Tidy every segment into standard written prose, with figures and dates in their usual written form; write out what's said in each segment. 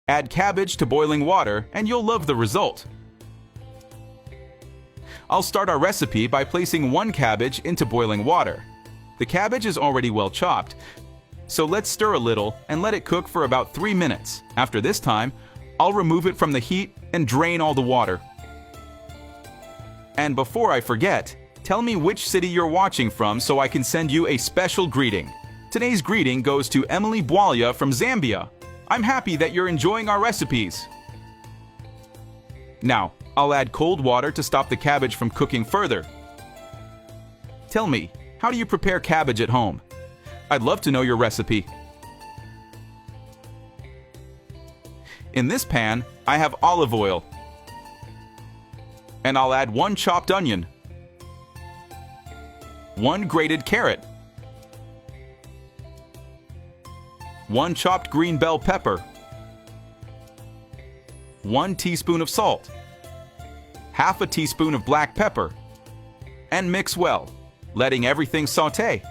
Add cabbage to boiling water and you'll love the result. I'll start our recipe by placing 1 cabbage into boiling water. The cabbage is already well chopped, so let's stir a little and let it cook for about 3 minutes. After this time, I'll remove it from the heat and drain all the water. And before I forget, tell me which city you're watching from so I can send you a special greeting. Today's greeting goes to Emily Bwalia from Zambia. I'm happy that you're enjoying our recipes. Now, I'll add cold water to stop the cabbage from cooking further. Tell me, how do you prepare cabbage at home? I'd love to know your recipe. In this pan, I have olive oil. And I'll add 1 chopped onion, 1 grated carrot, 1 chopped green bell pepper, 1 teaspoon of salt, half a teaspoon of black pepper, and mix well, letting everything sauté.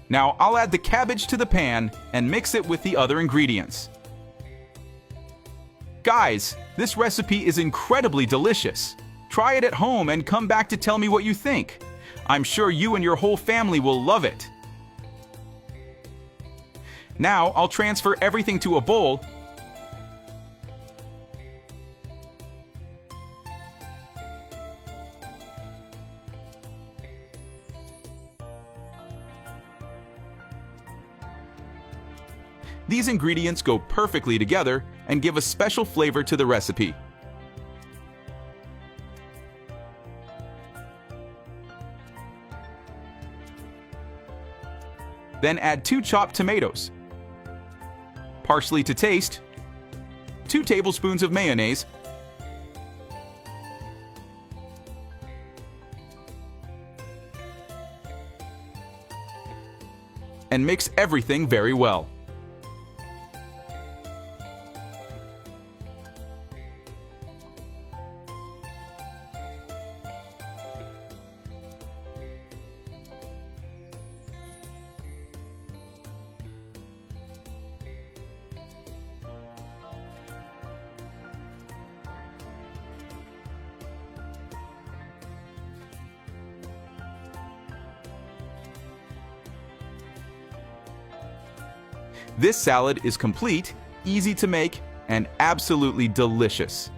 Now I'll add the cabbage to the pan and mix it with the other ingredients. Guys, this recipe is incredibly delicious. Try it at home and come back to tell me what you think. I'm sure you and your whole family will love it. Now I'll transfer everything to a bowl . These ingredients go perfectly together and give a special flavor to the recipe. Then add 2 chopped tomatoes, parsley to taste, 2 tablespoons of mayonnaise, and mix everything very well. This salad is complete, easy to make, and absolutely delicious.